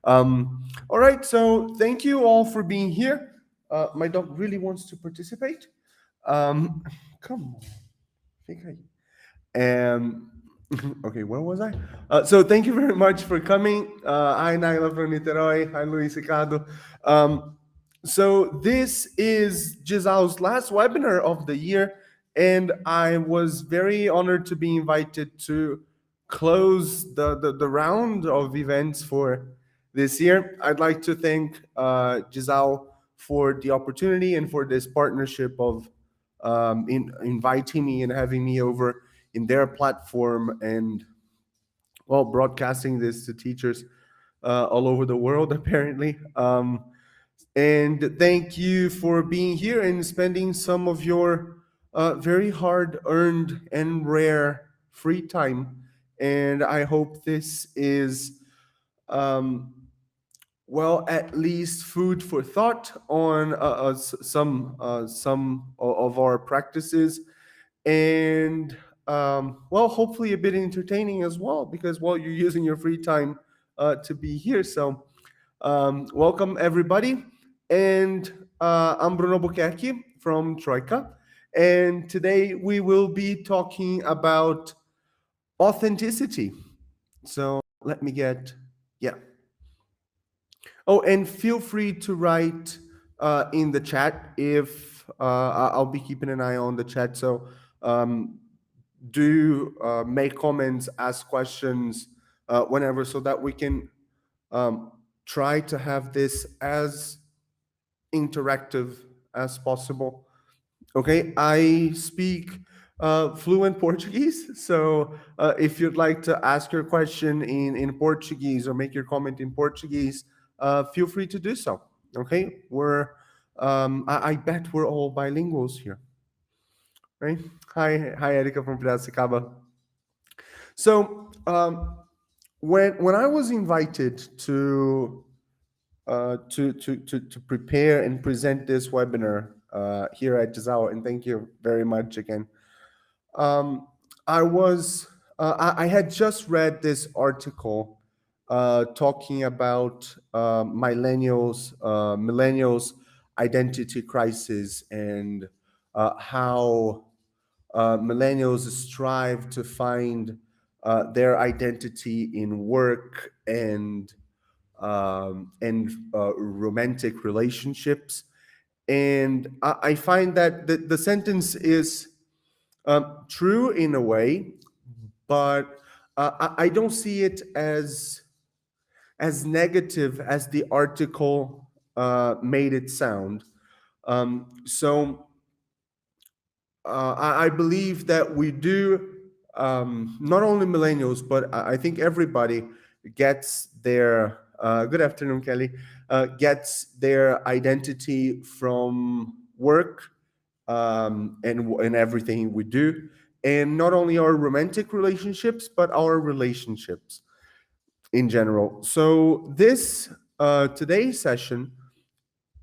All right, so thank you all for being here. My dog really wants to participate. Um, come on, fica aí. And okay, where was I? So thank you very much for coming. Hi, Naila from Niterói. Hi, Luis Ricardo. So this is Gisal's last webinar of the year, and I was very honored to be invited to close the round of events for this year. I'd like to thank Gisal for the opportunity and for this partnership of inviting me and having me over in their platform and well broadcasting this to teachers all over the world apparently. And thank you for being here and spending some of your very hard earned and rare free time. And I hope this is um, well, at least food for thought on some of our practices, and well, hopefully a bit entertaining as well, because well, you're using your free time to be here. So, welcome everybody, and I'm Bruno Albuquerque from Troika, and today we will be talking about authenticity. So let me get yeah. Oh, and feel free to write in the chat if I'll be keeping an eye on the chat. So um, do make comments, ask questions whenever, so that we can um, try to have this as interactive as possible. Okay, I speak fluent Portuguese, so if you'd like to ask your question in Portuguese or make your comment in Portuguese, feel free to do so. Okay, I bet we're all bilinguals here, right? Hi, Erika from Piracicaba. So when I was invited to prepare and present this webinar here at Disal, and thank you very much again. I was I had just read this article talking about millennials identity crisis, and how millennials strive to find their identity in work and romantic relationships. And I find that the sentence is true in a way, but I don't see it as negative as the article made it sound. So I believe that we do, not only millennials, but I think everybody gets their, good afternoon, Kelly, gets their identity from work and everything we do. And not only our romantic relationships, but our relationships in general. So this today's session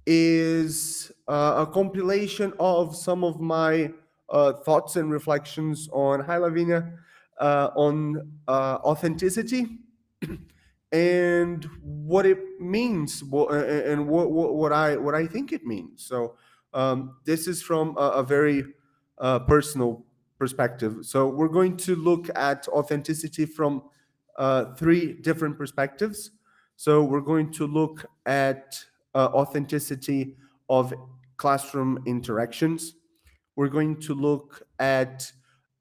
is a compilation of some of my thoughts and reflections on, hi Lavinia, on authenticity and what it means, and what I think it means. So this is from a very personal perspective. So we're going to look at authenticity from three different perspectives. So we're going to look at authenticity of classroom interactions. We're going to look at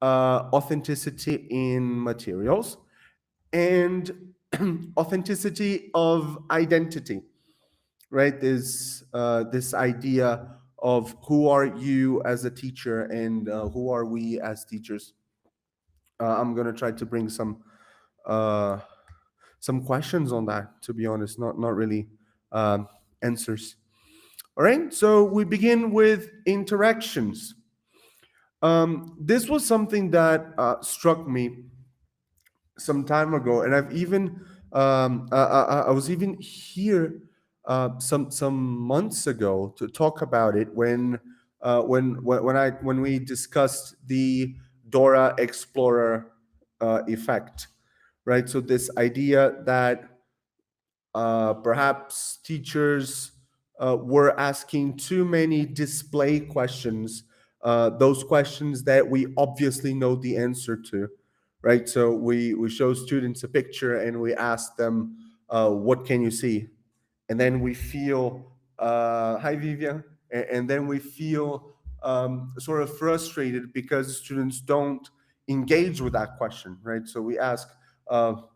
authenticity in materials and authenticity of identity, right? This idea of who are you as a teacher, and who are we as teachers. I'm going to try to bring uh, some questions on that, to be honest, not really answers. All right, so we begin with interactions. This was something that struck me some time ago, and I've even I was even here some months ago to talk about it when we discussed the Dora Explorer effect, right? So this idea that Perhaps teachers were asking too many display questions, those questions that we obviously know the answer to, right? So we show students a picture and we ask them, what can you see? And then we feel, hi Vivian, and then we feel sort of frustrated because students don't engage with that question, right? So we ask,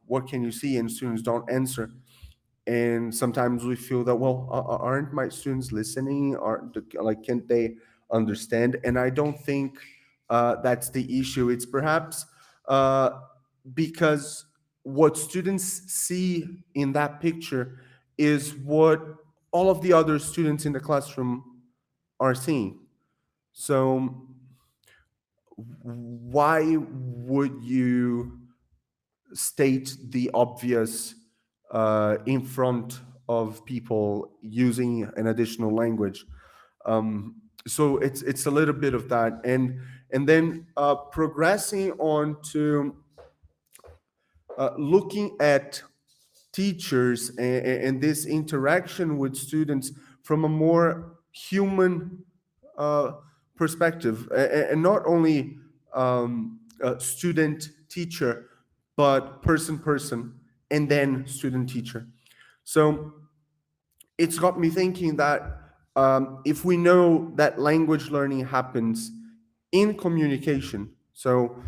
what can you see? And students don't answer. And sometimes we feel that, well, aren't my students listening? Aren't like, can't they understand? And I don't think that's the issue. It's perhaps uh, because what students see in that picture is what all of the other students in the classroom are seeing. So why would you state the obvious in front of people using an additional language? So it's a little bit of that, and then progressing on to looking at teachers and this interaction with students from a more human uh, perspective, and not only student teacher, but person, and then student teacher. So it's got me thinking that if we know that language learning happens in communication, so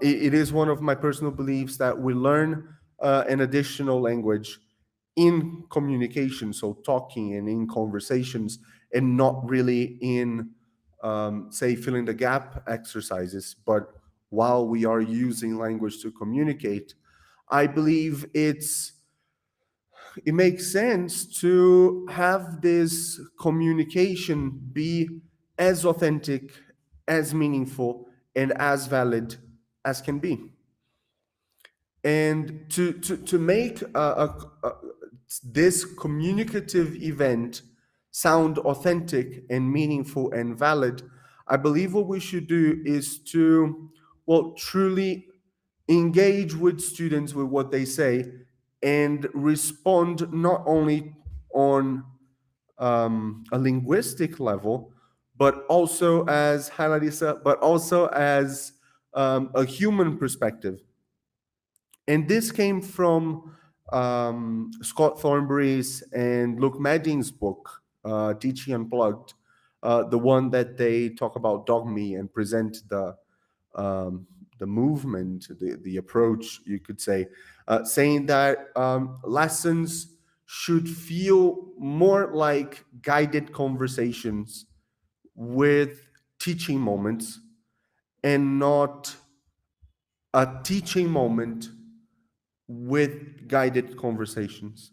it is one of my personal beliefs that we learn an additional language in communication, so talking and in conversations, and not really in, say, filling the gap exercises, but while we are using language to communicate. I believe it makes sense to have this communication be as authentic, as meaningful, and as valid as can be. And to make this communicative event sound authentic and meaningful and valid, I believe what we should do is to, well, truly engage with students with what they say and respond not only on a linguistic level, but also as, hi Larissa, but also as a human perspective. And this came from Scott Thornberry's and Luke Madding's book, Teaching Unplugged, the one that they talk about dogme and present the movement, the approach, you could say, saying that lessons should feel more like guided conversations with teaching moments and not a teaching moment with guided conversations.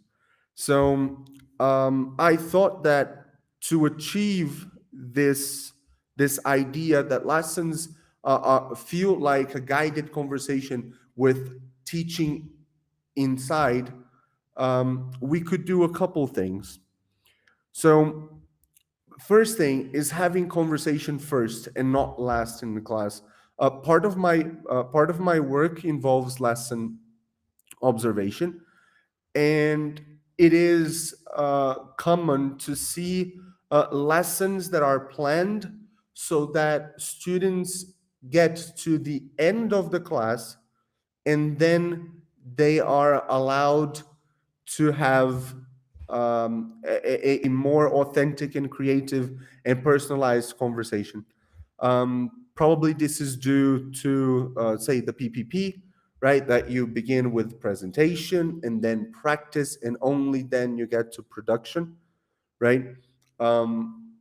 So I thought that to achieve this idea that lessons feel like a guided conversation with teaching inside, we could do a couple things. So first thing is having conversation first and not last in the class. Part of my work involves lesson observation, and it is common to see lessons that are planned so that students get to the end of the class and then they are allowed to have a more authentic and creative and personalized conversation. Probably this is due to, say, the PPP, right? That you begin with presentation and then practice, and only then you get to production, right? Um,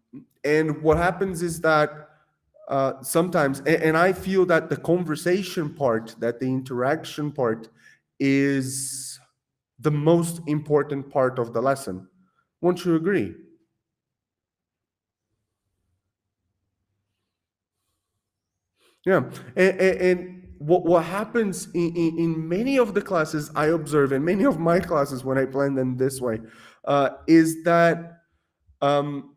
and what happens is that sometimes, and I feel that the conversation part, that the interaction part, is the most important part of the lesson. Won't you agree? Yeah, and what happens in many of the classes I observe, in many of my classes when I plan them this way, is that um,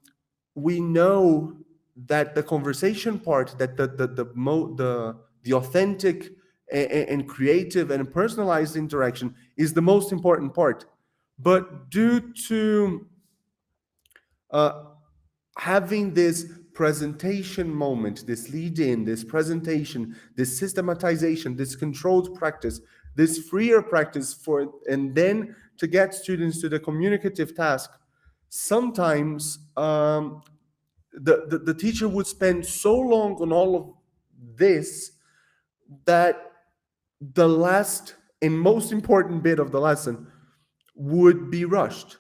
we know that the conversation part, that the authentic and creative and personalized interaction is the most important part, But due to uh, having this presentation moment, this lead in, this presentation, this systematization, this controlled practice, this freer practice for, and then to get students to the communicative task, sometimes the teacher would spend so long on all of this that the last and most important bit of the lesson would be rushed,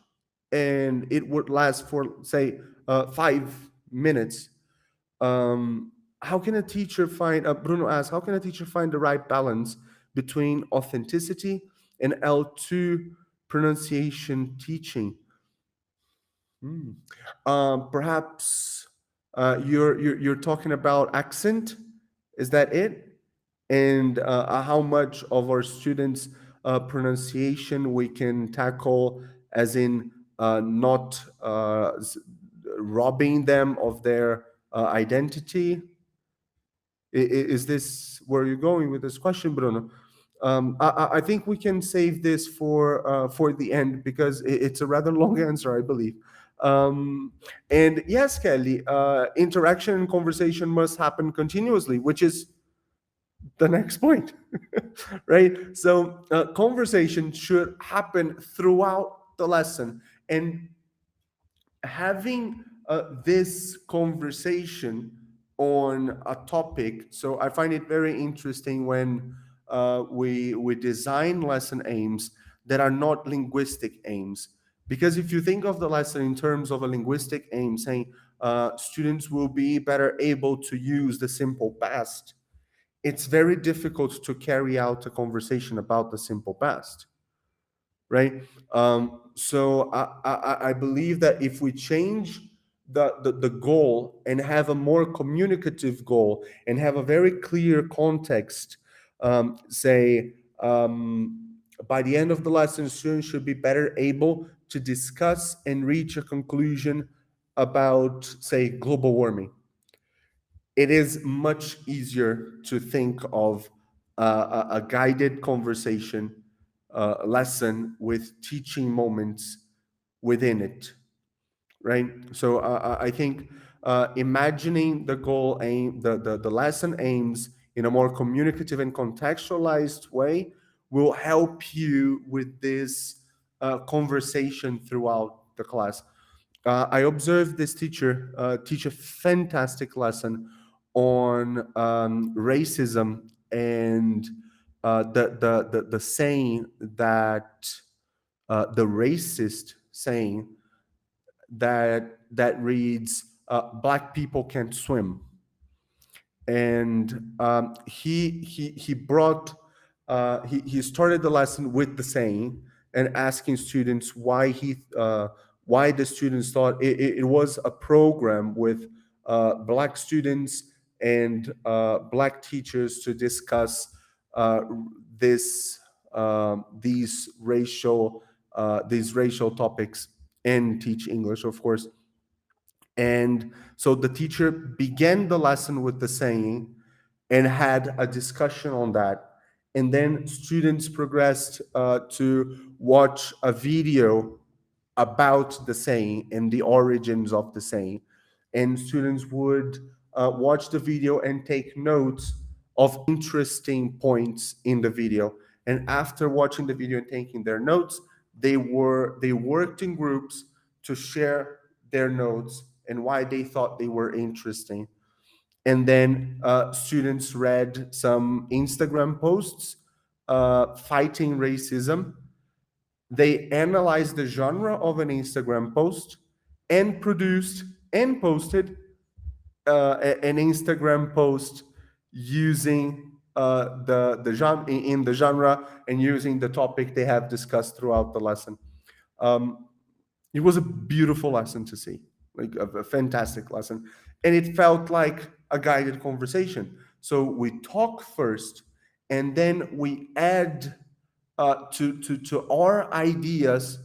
and it would last for, say, 5 minutes. How can a teacher find, Bruno asks, how can a teacher find the right balance between authenticity and L2 pronunciation teaching? Hmm. Perhaps you're talking about accent. Is that it? And how much of our students' pronunciation we can tackle, as in not robbing them of their identity. Is this where you're going with this question, Bruno? I think we can save this for the end, because it's a rather long answer, I believe. And yes, Kelly, interaction and conversation must happen continuously, which is the next point, right? So conversation should happen throughout the lesson, and having this conversation on a topic. So I find it very interesting when we design lesson aims that are not linguistic aims, because if you think of the lesson in terms of a linguistic aim, saying students will be better able to use the simple past, it's very difficult to carry out a conversation about the simple past, right? So I believe that if we change the goal and have a more communicative goal and have a very clear context, say, by the end of the lesson, students should be better able to discuss and reach a conclusion about, say, global warming. It is much easier to think of a guided conversation lesson with teaching moments within it, right? So I think imagining the goal aim, the lesson aims in a more communicative and contextualized way will help you with this conversation throughout the class. I observed this teacher teach a fantastic lesson on racism and the saying that the racist saying that reads, "Black people can't swim," and he brought he started the lesson with the saying and asking students why the students thought it was a program with black students and black teachers to discuss uh, this these racial topics and teach English, of course. And so the teacher began the lesson with the saying and had a discussion on that. And then students progressed to watch a video about the saying and the origins of the saying. And students would watch the video and take notes of interesting points in the video. And after watching the video and taking their notes, they worked in groups to share their notes and why they thought they were interesting. And then students read some Instagram posts fighting racism. They analyzed the genre of an Instagram post and produced and posted an Instagram post using the genre in the genre and using the topic they have discussed throughout the lesson. Um, it was a beautiful lesson to see, like a fantastic lesson, and it felt like a guided conversation. So we talk first, and then we add to our ideas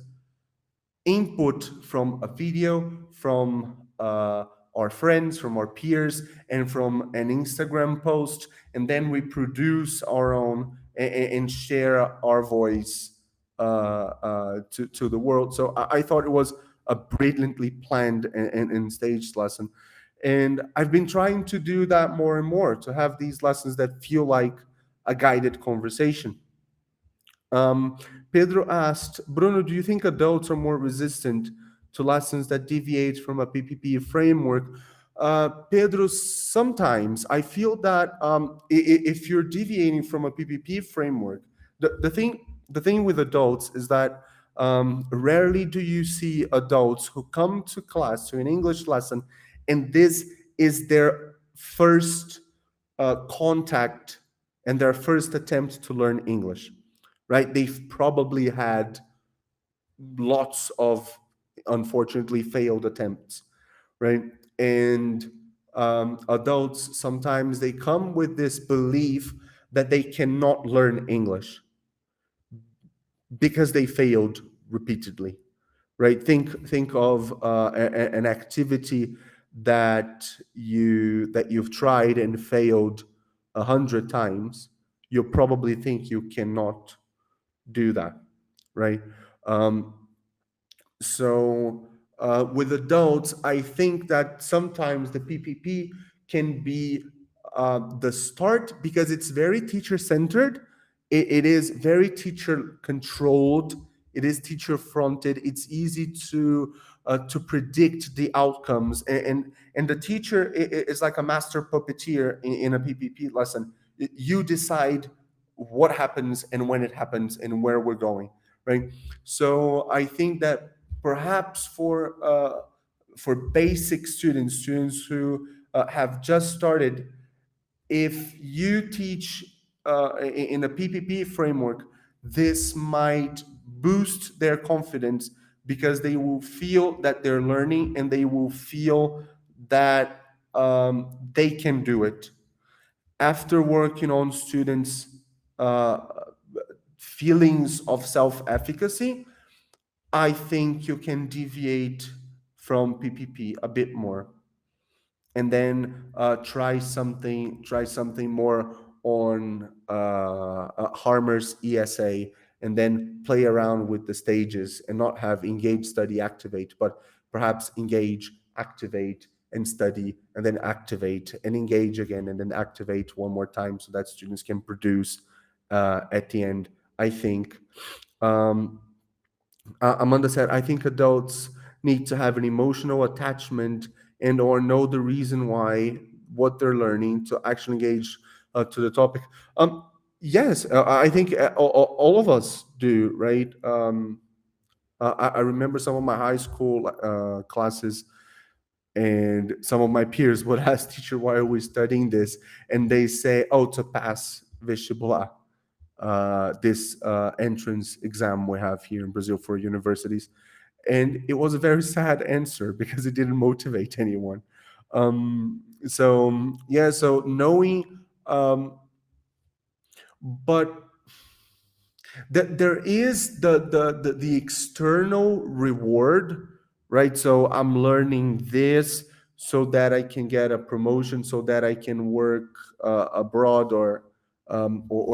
input from a video, from our friends, from our peers, and from an Instagram post, and then we produce our own and share our voice to the world. So I thought it was a brilliantly planned and staged lesson. And I've been trying to do that more and more, to have these lessons that feel like a guided conversation. Um, Pedro asked, Bruno, do you think adults are more resistant to lessons that deviate from a PPP framework? Pedro, sometimes I feel that if you're deviating from a PPP framework, the thing with adults is that rarely do you see adults who come to class to an English lesson, and this is their first contact and their first attempt to learn English, right? They've probably had lots of unfortunately failed attempts, right? And adults sometimes they come with this belief that they cannot learn English because they failed repeatedly, right? Think of an activity that you've tried and failed 100 times. You probably think you cannot do that, right? Um, so with adults, I think that sometimes the PPP can be the start because it's very teacher centered. It is very teacher controlled. It is teacher fronted. It's easy to predict the outcomes, and the teacher is like a master puppeteer in a PPP lesson. You decide what happens and when it happens and where we're going, right? So I think that perhaps for basic students who have just started, if you teach in a PPP framework, this might boost their confidence because they will feel that they're learning and they will feel that they can do it. After working on students' uh, feelings of self-efficacy, I think you can deviate from PPP a bit more, and then try something more on Harmer's ESA, and then play around with the stages and not have engage, study, activate, but perhaps engage, activate, and study, and then activate and engage again, and then activate one more time so that students can produce at the end. I think. Um, Amanda said, I think adults need to have an emotional attachment and or know the reason why what they're learning to actually engage to the topic. Yes, I think all of us do, right? I remember some of my high school classes, and some of my peers would ask teacher, why are we studying this? And they say, oh, to pass vestibular, this entrance exam we have here in Brazil for universities. And it was a very sad answer because it didn't motivate anyone. Yeah, so knowing, but that there is the external reward, right? So I'm learning this so that I can get a promotion, so that I can work abroad, or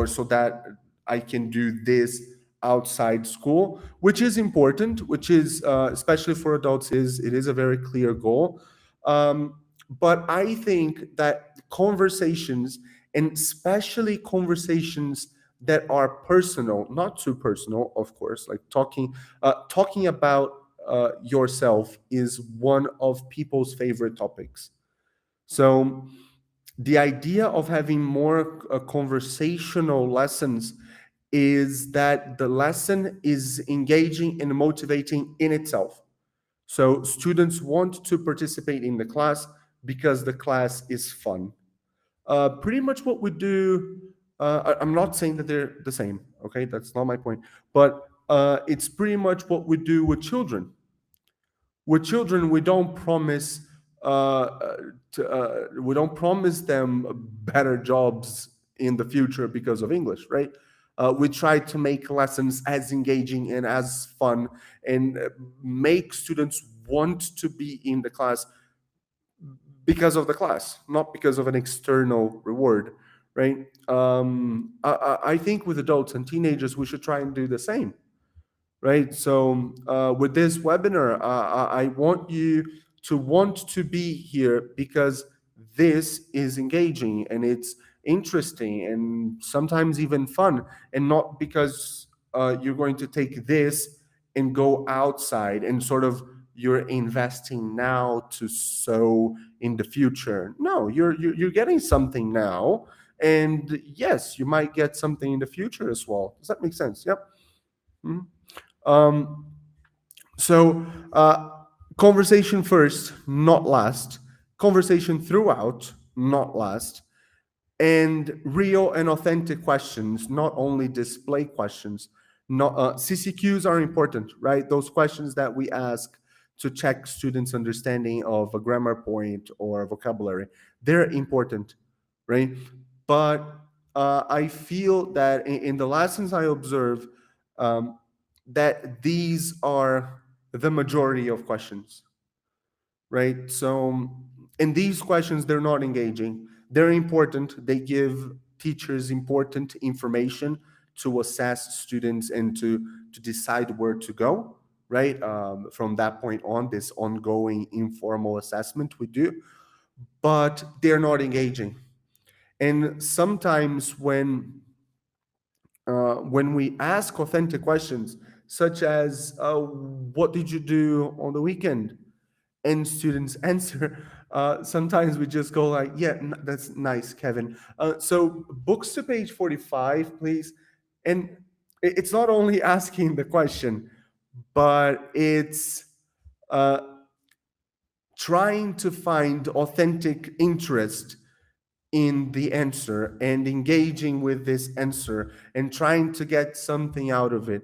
so that I can do this outside school, which is important, which is especially for adults, is it is a very clear goal. But I think that conversations, and especially conversations that are personal, not too personal, of course, like talking about yourself is one of people's favorite topics. So the idea of having more conversational lessons is that the lesson is engaging and motivating in itself. So students want to participate in the class because the class is fun. Pretty much what we do. I'm not saying that they're the same. Okay, that's not my point. But it's pretty much what we do with children. With children, we don't promise we don't promise them better jobs in the future because of English, right? We try to make lessons as engaging and as fun, and make students want to be in the class because of the class, not because of an external reward, right? I think with adults and teenagers, we should try and do the same. right? So with this webinar, I want you to want to be here because this is engaging and it's interesting and sometimes even fun, and not because you're going to take this and go outside and sort of you're investing now to sow in the future. No, you're getting something now, and yes, you might get something in the future as well. Does that make sense? Yep. Mhm. Um, so, conversation first, not last. Conversation throughout, not last. And real and authentic questions, not only display questions. Not CCQs are important, right? Those questions that we ask to check students' understanding of a grammar point or vocabulary, they're important, right? But I feel that in the lessons I observe, um, that these are the majority of questions, right? So, and these questions, they're not engaging. They're important. They give teachers important information to assess students and to decide where to go, right? From that point on, this ongoing informal assessment we do, but they're not engaging. And sometimes when we ask authentic questions, such as, what did you do on the weekend? And students answer, sometimes we just go like, yeah, that's nice, Kevin. So books to page 45, please. And it's not only asking the question, but it's uh, trying to find authentic interest in the answer and engaging with this answer and trying to get something out of it.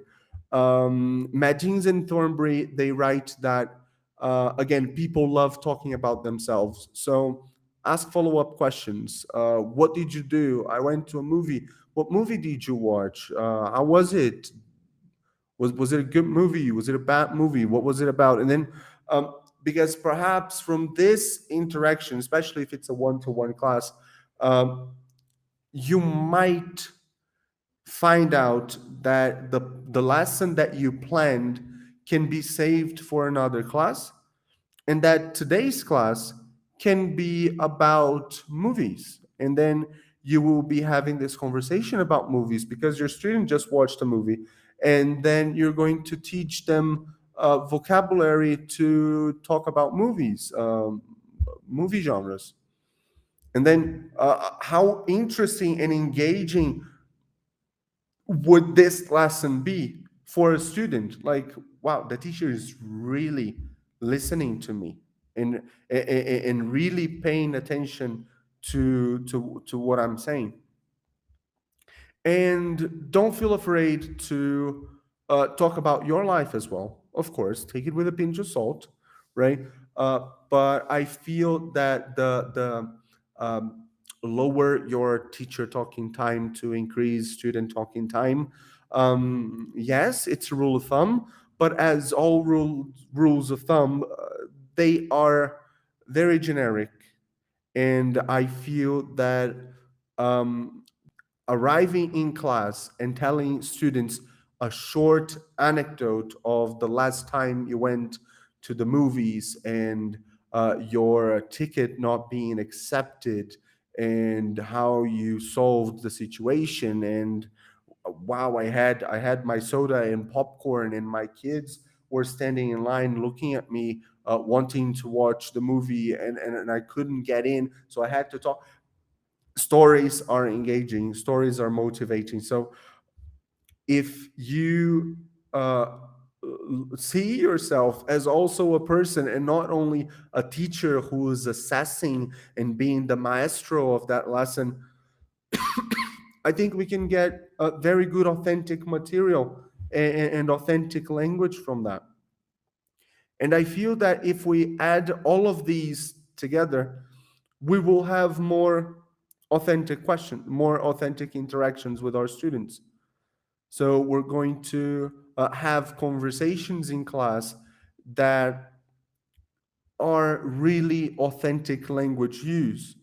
Madgens and Thornbury, they write that, again, people love talking about themselves. So ask follow-up questions. What did you do? I went to a movie. What movie did you watch? How was it? Was it a good movie? Was it a bad movie? What was it about? And then, because perhaps from this interaction, especially if it's a one-to-one class, um, you might find out that the lesson that you planned can be saved for another class, and that today's class can be about movies. And then you will be having this conversation about movies because your student just watched a movie, and then you're going to teach them vocabulary to talk about movies, movie genres. And then how interesting and engaging would this lesson be for a student? Like, wow, the teacher is really listening to me and really paying attention to what I'm saying. And don't feel afraid to talk about your life as well. Of course, take it with a pinch of salt, right? But I feel that the lower your teacher talking time to increase student talking time. Yes, it's a rule of thumb, but as all rules of thumb, they are very generic, and I feel that um, arriving in class and telling students a short anecdote of the last time you went to the movies and your ticket not being accepted and how you solved the situation, and wow, I had my soda and popcorn and my kids were standing in line looking at me, wanting to watch the movie, and I couldn't get in, so I had to talk. Stories are engaging, stories are motivating. So if you see yourself as also a person and not only a teacher who is assessing and being the maestro of that lesson, I think we can get a very good authentic material and authentic language from that. And I feel that if we add all of these together, we will have more authentic questions, more authentic interactions with our students. So we're going to have conversations in class that are really authentic language use.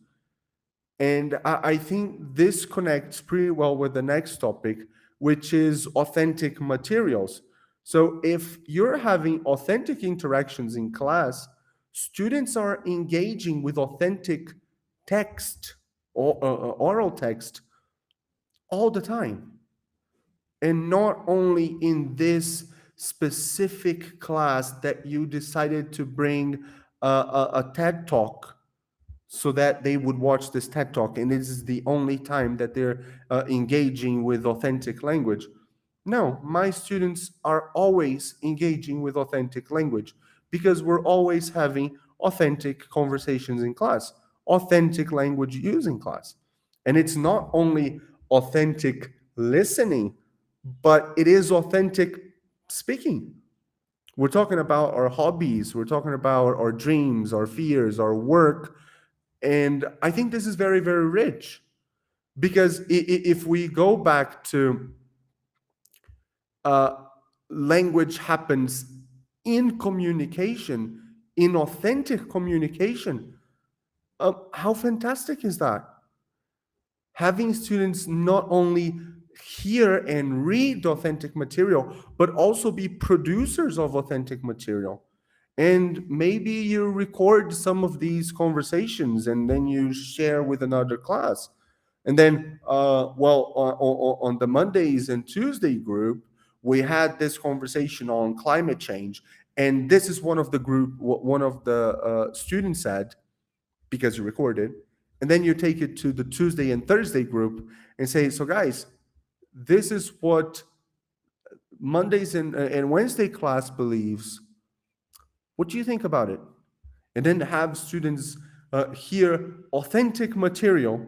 And I think this connects pretty well with the next topic, which is authentic materials. So if you're having authentic interactions in class, students are engaging with authentic text or oral text all the time, and not only in this specific class that you decided to bring a TED talk so that they would watch this TED talk, and this is the only time that they're engaging with authentic language. No, my students are always engaging with authentic language because we're always having authentic conversations in class, authentic language use in class. And it's not only authentic listening, but it is authentic speaking. We're talking about our hobbies, we're talking about our dreams, our fears, our work. And I think this is very, very rich because if we go back to uh, language happens in communication, in authentic communication, how fantastic is that? Having students not only hear and read authentic material, but also be producers of authentic material. And maybe you record some of these conversations and then you share with another class. And then, on the Mondays and Tuesday group, we had this conversation on climate change. And this is one of the students said, because you recorded, and then you take it to the Tuesday and Thursday group and say, so guys, this is what Mondays and Wednesday class believes. What do you think about it? And then have students hear authentic material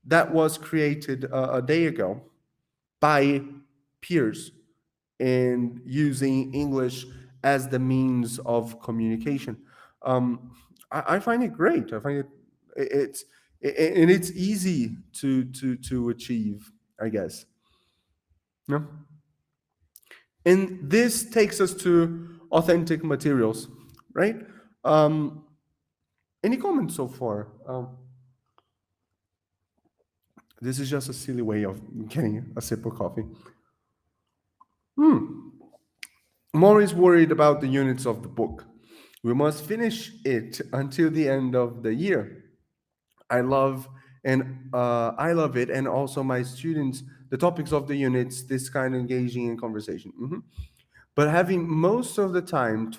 that was created a day ago by peers and using English as the means of communication. I find it great. I find it's and it's easy to achieve, I guess. Yeah. And this takes us to authentic materials, right? Um, any comments so far? This is just a silly way of getting a sip of coffee. I'm always worried about the units of the book. We must finish it until the end of the year. I love I love it, and also my students, the topics of the units, this kind of engaging in conversation. But having most of the time,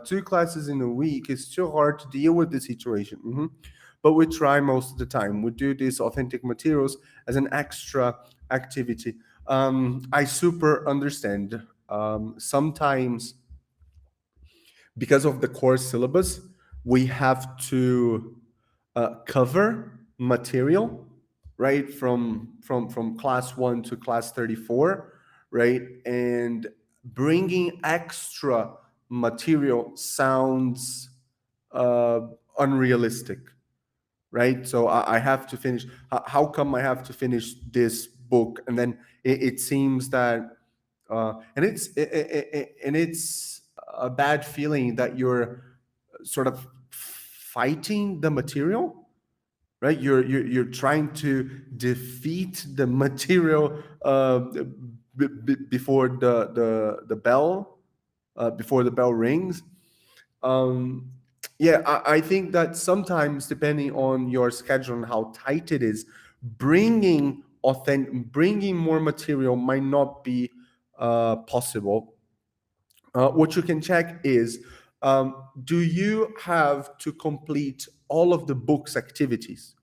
two classes in a week is too hard to deal with the situation. But we try most of the time. We do these authentic materials as an extra activity. I super understand. Sometimes, because of the course syllabus, we have to cover material, right, from class 1 to class 34, right? And bringing extra material sounds uh, unrealistic, right? So I have to finish. How come I have to finish this book? And then it seems that, and it's a bad feeling that you're sort of fighting the material, right? You're trying to defeat the material before the bell, before the bell rings. Um, yeah, I think that sometimes, depending on your schedule and how tight it is, bringing more material might not be possible. What you can check is, do you have to complete all of the book's activities?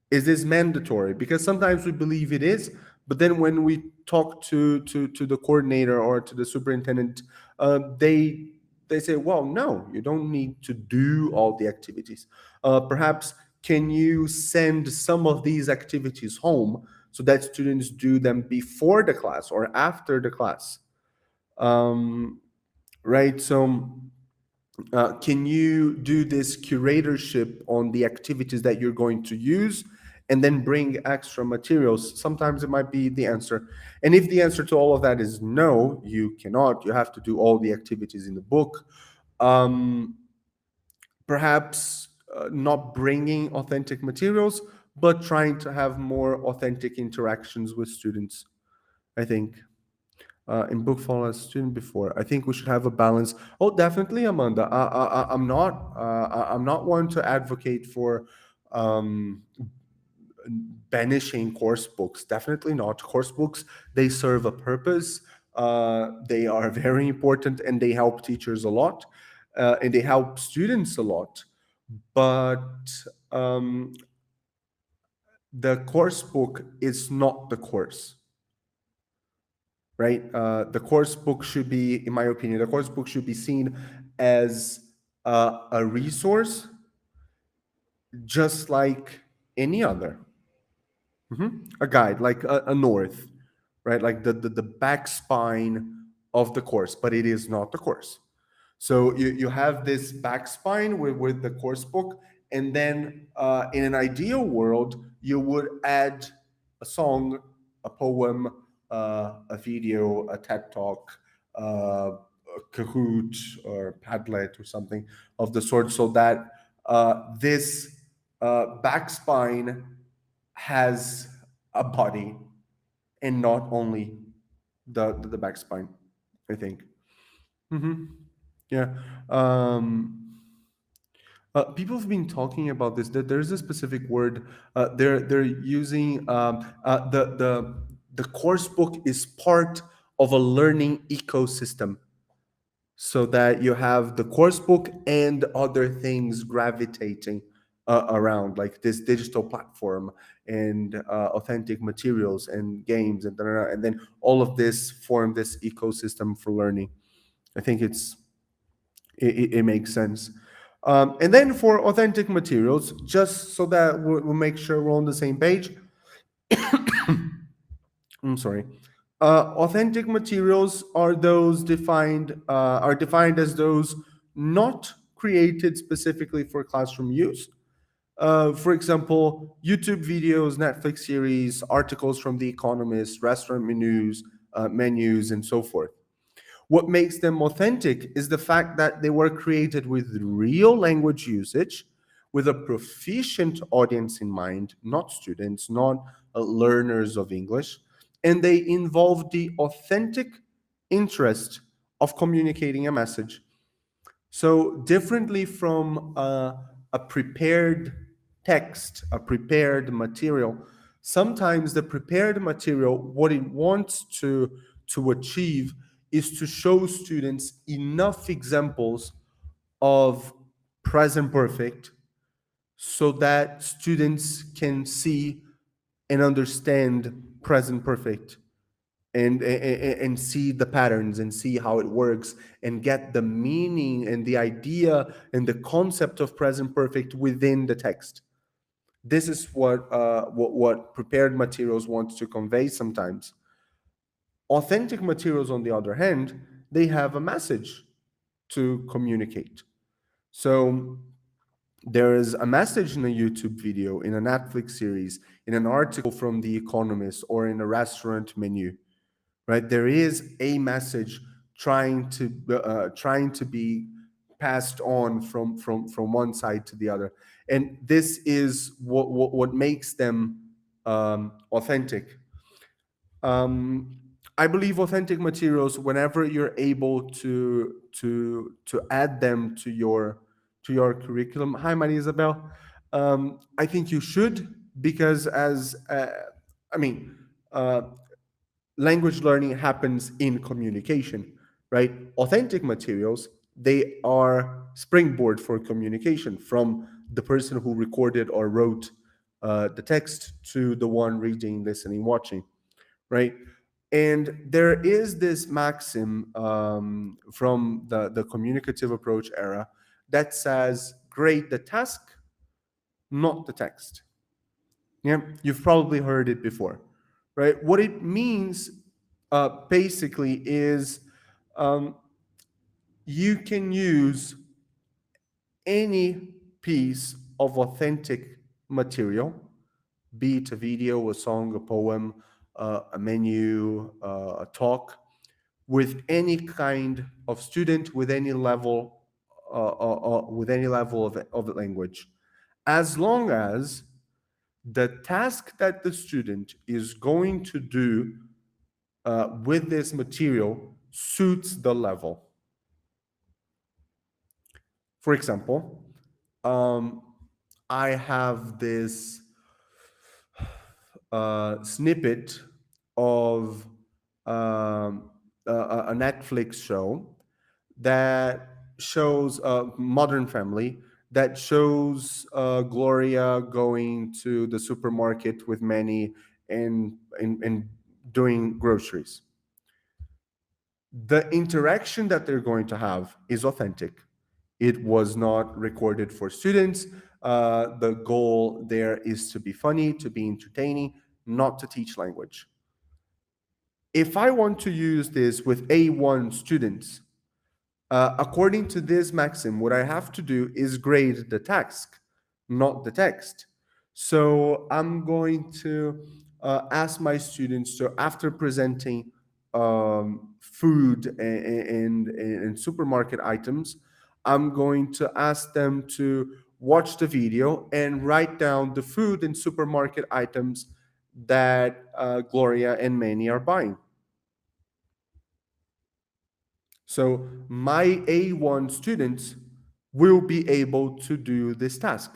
Is this mandatory? Because sometimes we believe it is, but then when we talk to the coordinator or to the superintendent, they say, well, no, you don't need to do all the activities. Perhaps can you send some of these activities home so that students do them before the class or after the class? Right. So can you do this curatorship on the activities that you're going to use and then bring extra materials? Sometimes it might be the answer. And if the answer to all of that is no, you cannot, you have to do all the activities in the book. Um, Perhaps not bringing authentic materials, but trying to have more authentic interactions with students, I think. in book follow as a student before. I think we should have a balance. Oh, definitely, Amanda. I'm not one to advocate for um, banishing course books. Definitely not. Course books, they serve a purpose. They are very important and they help teachers a lot, and they help students a lot. But um, the course book is not the course, right? The course book should be, in my opinion, the course book should be seen as a resource, just like any other. A guide, like a north, right? Like the back spine of the course, but it is not the course. So you have this back spine with the course book, and then in an ideal world, you would add a song, a poem, a video, a TED talk, a Kahoot or Padlet or something of the sort, so that this back spine has a body and not only the back spine, I think. hmm Yeah. Um, People have been talking about this. That there's a specific word. They're using the course book is part of a learning ecosystem, so that you have the course book and other things gravitating around, like this digital platform and authentic materials and games and and then all of this form this ecosystem for learning. I think it makes sense. And then for authentic materials, just so that we'll make sure we're on the same page. I'm sorry. Authentic materials are those defined as those not created specifically for classroom use. For example, YouTube videos, Netflix series, articles from The Economist, restaurant menus, and so forth. What makes them authentic is the fact that they were created with real language usage, with a proficient audience in mind, not students, not learners of English, and they involve the authentic interest of communicating a message. So, differently from a prepared text, a prepared material, sometimes the prepared material, what it wants to achieve is to show students enough examples of present perfect so that students can see and understand present perfect, and see the patterns and see how it works and get the meaning and the idea and the concept of present perfect within the text. This is what prepared materials want to convey sometimes. Authentic materials, on the other hand, they have a message to communicate. So there is a message in a YouTube video, in a Netflix series, in an article from The Economist, or in a restaurant menu, right? There is a message trying to be passed on from one side to the other, and this is what makes them authentic. um, I believe authentic materials, whenever you're able to add them to your curriculum. Hi, Maria Isabel. I think you should, because as I mean, uh, language learning happens in communication, right? Authentic materials, they are springboard for communication, from the person who recorded or wrote the text to the one reading, listening, watching, right? And there is this maxim from the communicative approach era that says, grade the task, not the text. Yeah, you've probably heard it before, right? What it means basically is um, you can use any piece of authentic material, be it a video, a song, a poem, a menu, a talk, with any kind of student, with any level of language, as long as the task that the student is going to do with this material suits the level. For example, um, I have this snippet of a Netflix show that shows a Modern Family, that shows Gloria going to the supermarket with Manny and doing groceries. The interaction that they're going to have is authentic. It was not recorded for students. The goal there is to be funny, to be entertaining, not to teach language. If I want to use this with A1 students, according to this maxim, what I have to do is grade the task, not the text. So I'm going to ask my students to, after presenting food and supermarket items, I'm going to ask them to watch the video and write down the food and supermarket items that Gloria and Manny are buying. So my A1 students will be able to do this task,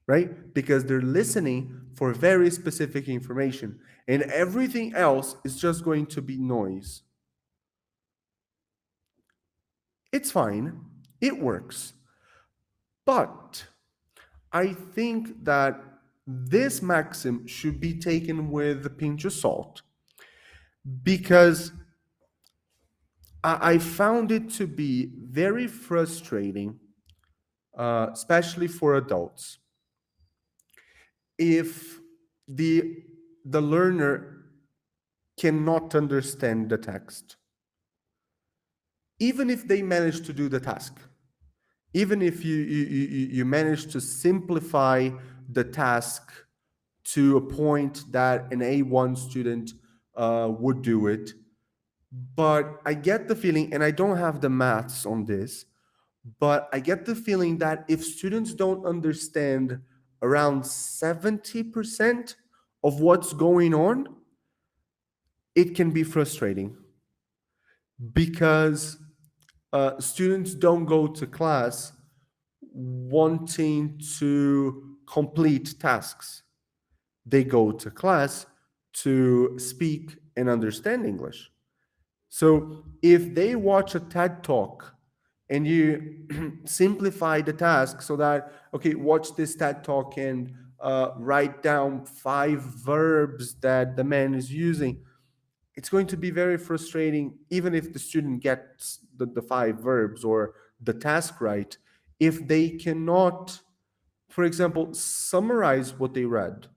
right? Because they're listening for very specific information, and everything else is just going to be noise. It's fine, it works. But I think that this maxim should be taken with a pinch of salt, because I found it to be very frustrating, especially for adults, if the learner cannot understand the text, even if they manage to do the task, even if you manage to simplify the task to a point that an A1 student would do it. But I get the feeling, and I don't have the maths on this, but I get the feeling that if students don't understand around 70% of what's going on, it can be frustrating, because students don't go to class wanting to complete tasks. They go to class to speak and understand English. So if they watch a TED talk and you simplify the task so that, okay, watch this TED talk and write down 5 verbs that the man is using, it's going to be very frustrating, even if the student gets the 5 verbs or the task right, if they cannot, for example, summarize what they read,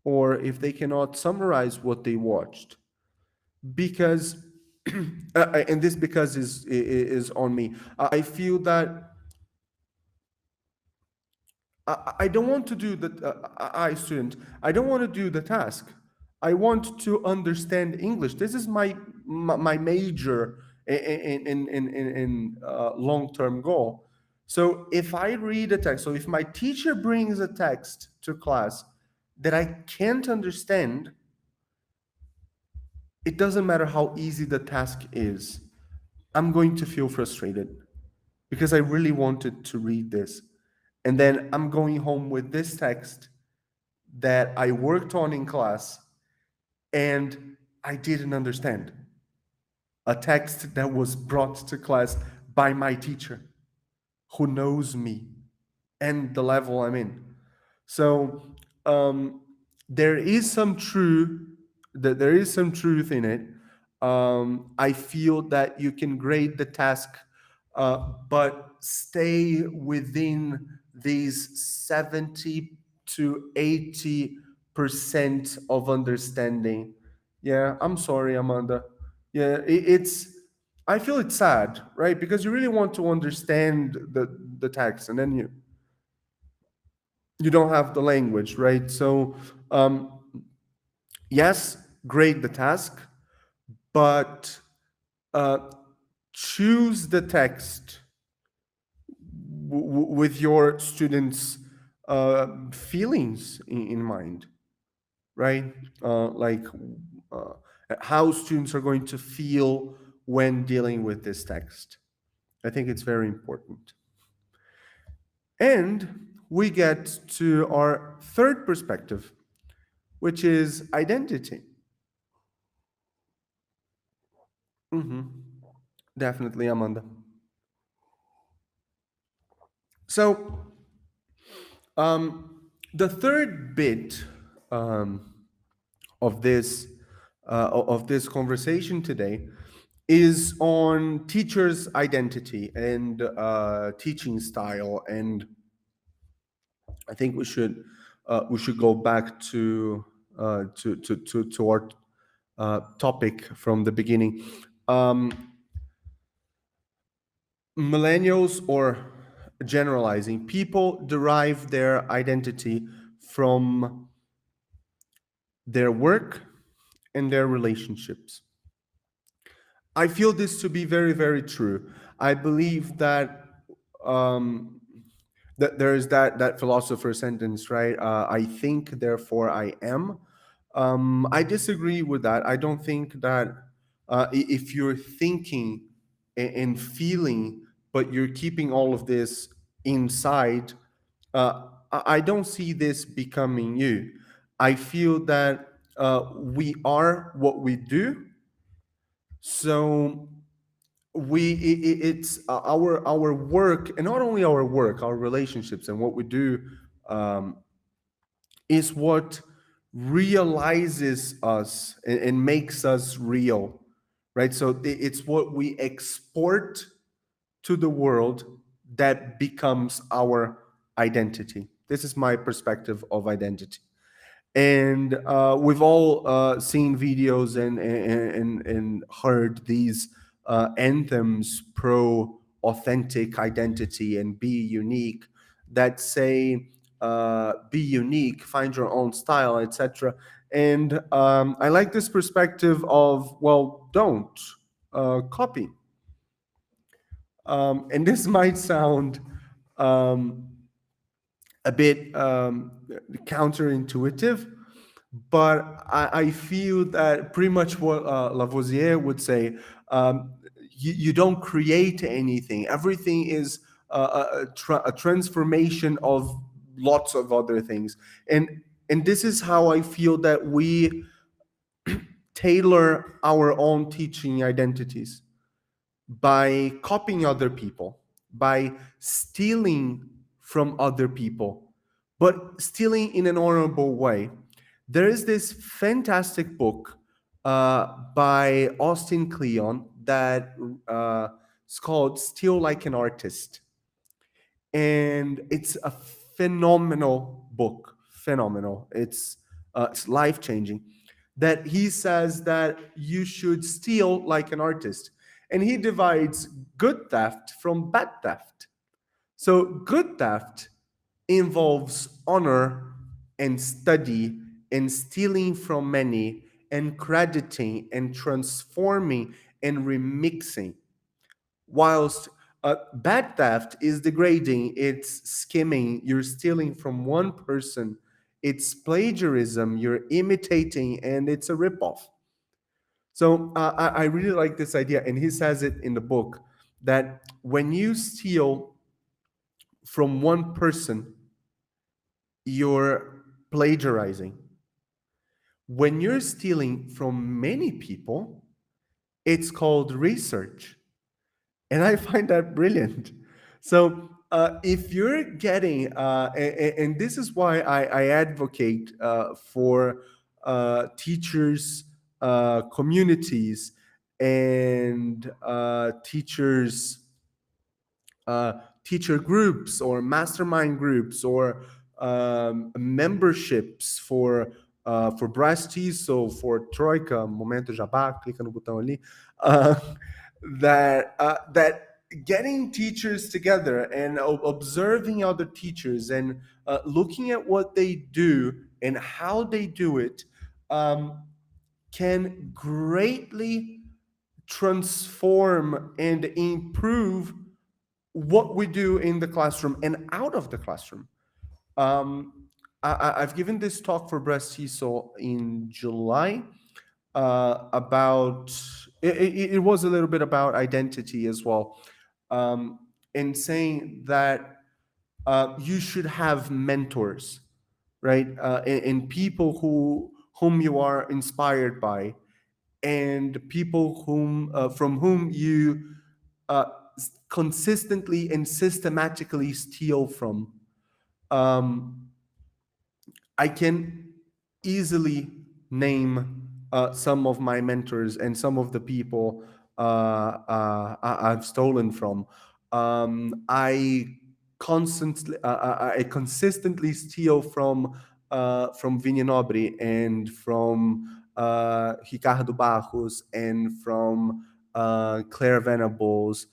or if they cannot summarize what they watched. Because and this because is on me. I feel that I don't want to do the student. I don't want to do the task. I want to understand English. This is my major in long term goal. So if I read a text, so if my teacher brings a text to class that I can't understand, it doesn't matter how easy the task is. I'm going to feel frustrated because I really wanted to read this. And then I'm going home with this text that I worked on in class and I didn't understand. A text that was brought to class by my teacher who knows me and the level I'm in. So um, there is some truth that there is some truth in it. I feel that you can grade the task, but stay within these 70 to 80% of understanding. Yeah, I'm sorry, Amanda. Yeah, it's. I feel it's sad, right? Because you really want to understand the text, and then you don't have the language, right? So yes, grade the task, but uh, choose the text with your students' feelings in mind, right? Like, uh, how students are going to feel when dealing with this text. I think it's very important. And we get to our third perspective, which is identity. Definitely, Amanda. So, the third bit um, of this conversation today is on teachers' identity and teaching style, and I think we should go back to our topic from the beginning. Um, Millennials, or generalizing, people derive their identity from their work and their relationships. I feel this to be very, very true. I believe that um, that there is that philosopher sentence, right? I think, therefore I am. I disagree with that. I don't think that if you're thinking and feeling, but you're keeping all of this inside, I don't see this becoming you. I feel that we are what we do. So it's our work, and not only our work, our relationships and what we do um, is what realizes us and makes us real, right? So it's what we export to the world that becomes our identity. This is my perspective of identity. And we've all seen videos and heard these anthems pro authentic identity and be unique, that say be unique, find your own style, etc. And I like this perspective of, well, don't copy. And this might sound um, a bit counterintuitive, but I feel that pretty much what Lavoisier would say, you don't create anything. Everything is a transformation of lots of other things. And this is how I feel that we tailor our own teaching identities, by copying other people, by stealing from other people, but stealing in an honorable way. There is this fantastic book by Austin Kleon that is called Steal Like an Artist. And it's a phenomenal book, phenomenal. It's life changing. That he says that you should steal like an artist, and he divides good theft from bad theft. So good theft involves honor and study and stealing from many and crediting and transforming and remixing, whilst bad theft is degrading, it's skimming, you're stealing from one person, it's plagiarism, you're imitating, and it's a ripoff. So I really like this idea, and he says it in the book, that when you steal from one person, you're plagiarizing. When you're stealing from many people, it's called research. And I find that brilliant. So if you're getting, and this is why I advocate for teachers, communities, and uh, teacher groups or mastermind groups or memberships for BRAZ-TESOL, for Troika, Momento Jabá, clica no botão ali, uh, that getting teachers together and observing other teachers and looking at what they do and how they do it can greatly transform and improve what we do in the classroom and out of the classroom. I've given this talk for BRAZ-TESOL in July. about it was a little bit about identity as well, um, in saying that you should have mentors, right? And people whom you are inspired by, and people from whom you uh, consistently and systematically steal from. Um, I can easily name some of my mentors and some of the people I've stolen from. I I consistently steal from Vini Nobri and from Ricardo Barros and from Claire Venables.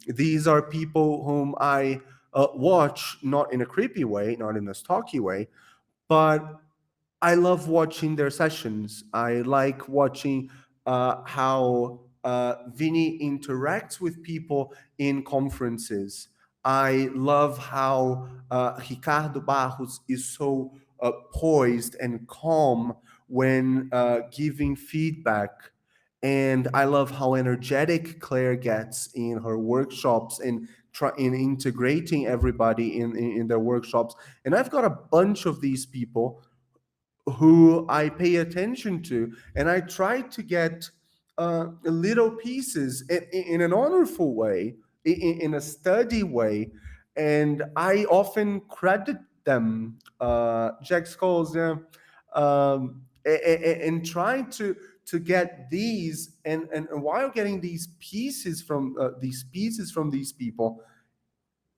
These are people whom I watch, not in a creepy way, not in a stalky way, but I love watching their sessions. I like watching how Vinny interacts with people in conferences. I love how Ricardo Barros is so poised and calm when giving feedback. And I love how energetic Claire gets in her workshops and in integrating everybody in their workshops. And I've got a bunch of these people who I pay attention to, and I try to get little pieces in an honorful way, in a study way, and I often credit them, Jack Scholes, yeah, and trying to get these, and while getting these pieces from these people,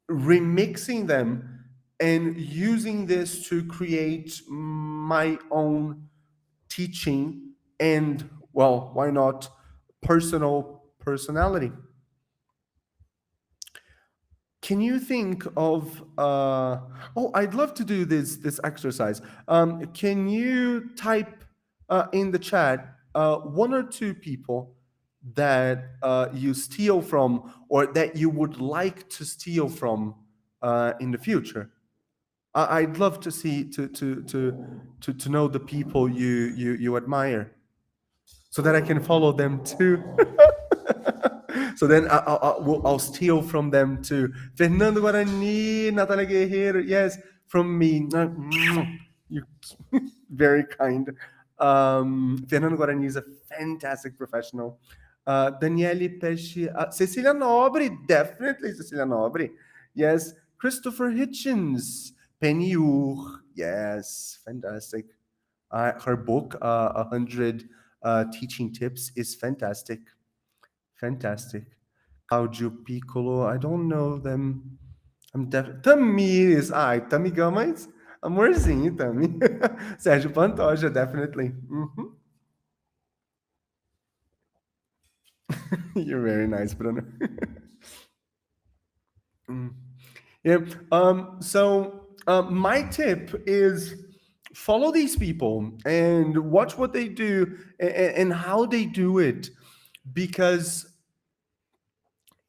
remixing them and using this to create my own teaching and, well, why not, personality. Can you think of oh, I'd love to do this exercise. Can you type in the chat one or two people that you steal from, or that you would like to steal from in the future? I'd love to see to know the people you admire, so that I can follow them too. So then I'll steal from them too. Fernando Guarani, Natalia Guerreiro, yes, from me. You very kind. Fernando Guarani is a fantastic professional. Daniele Pesce, Cecilia Nobre, definitely Cecilia Nobre. Yes, Christopher Hitchens, Penny Ur, yes, fantastic. Her book, 100 Teaching Tips, is fantastic. Fantastic. Claudio Piccolo, I don't know them. Tamires, ai, Tamigão, mas amorzinho, Tami. Sérgio Pantoja, definitely. You're very nice, Bruno. Mm. Yeah. So my tip is follow these people and watch what they do and how they do it, because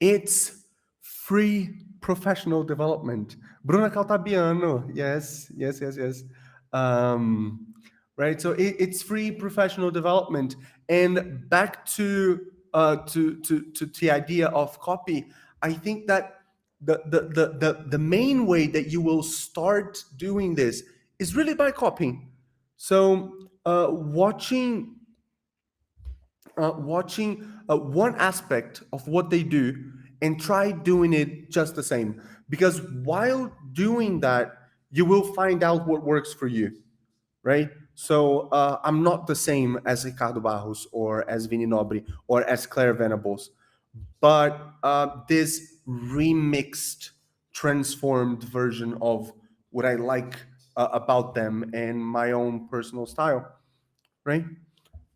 it's free professional development. Bruna Caltabiano, yes, yes, yes, yes. Um, right. So it's free professional development. And back to the idea of copy, I think that the main way that you will start doing this is really by copying. So watching one aspect of what they do and try doing it just the same. Because while doing that, you will find out what works for you, right? So I'm not the same as Ricardo Barros or as Vini Nobri or as Claire Venables, but this remixed, transformed version of what I like about them and my own personal style, right?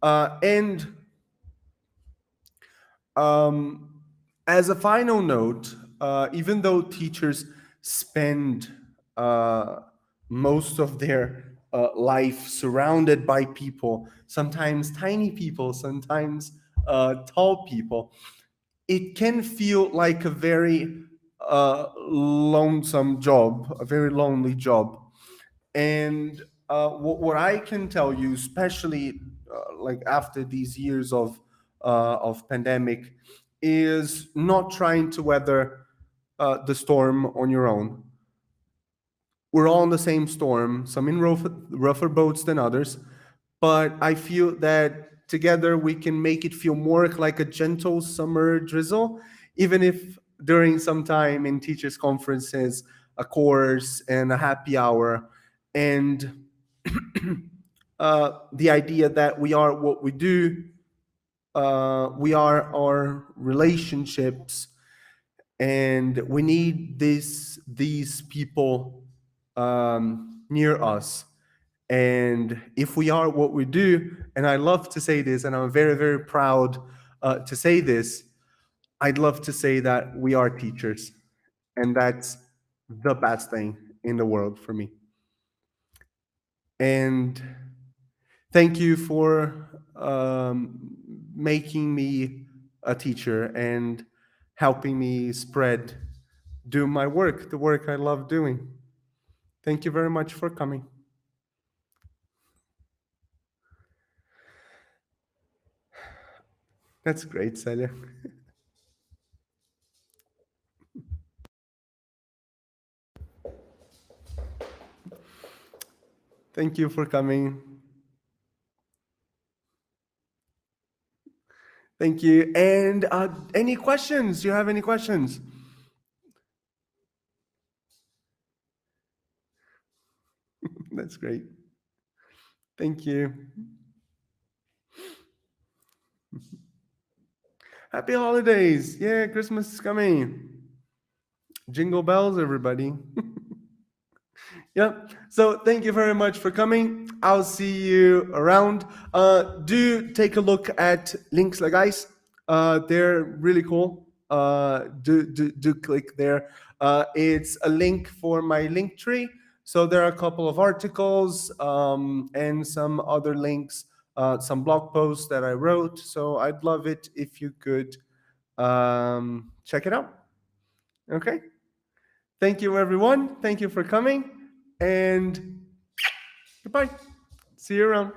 And Um, as a final note, even though teachers spend most of their life surrounded by people, sometimes tiny people, sometimes tall people, it can feel like a very lonesome job, a very lonely job. And what I can tell you, especially like after these years of pandemic, is not trying to weather the storm on your own. We're all in the same storm, some in rougher boats than others, but I feel that together we can make it feel more like a gentle summer drizzle, even if during some time in teachers' conferences, a course, and a happy hour, and the idea that we are what we do, we are our relationships, and we need these people near us. And if we are what we do, and I love to say this, and I'm very, very proud to say this, I'd love to say that we are teachers, and that's the best thing in the world for me. And thank you for making me a teacher and helping me do my work, the work I love doing. Thank you very much for coming. That's great, Celia. Thank you for coming. Thank you. And any questions? Do you have any questions? That's great. Thank you. Happy holidays. Yeah, Christmas is coming. Jingle bells, everybody. Yeah. So thank you very much for coming. I'll see you around. Do take a look at links legais. They're really cool. Do click there. It's a link for my link tree. So there are a couple of articles and some other links, some blog posts that I wrote. So I'd love it if you could check it out. Okay. Thank you, everyone. Thank you for coming. And goodbye. See you around.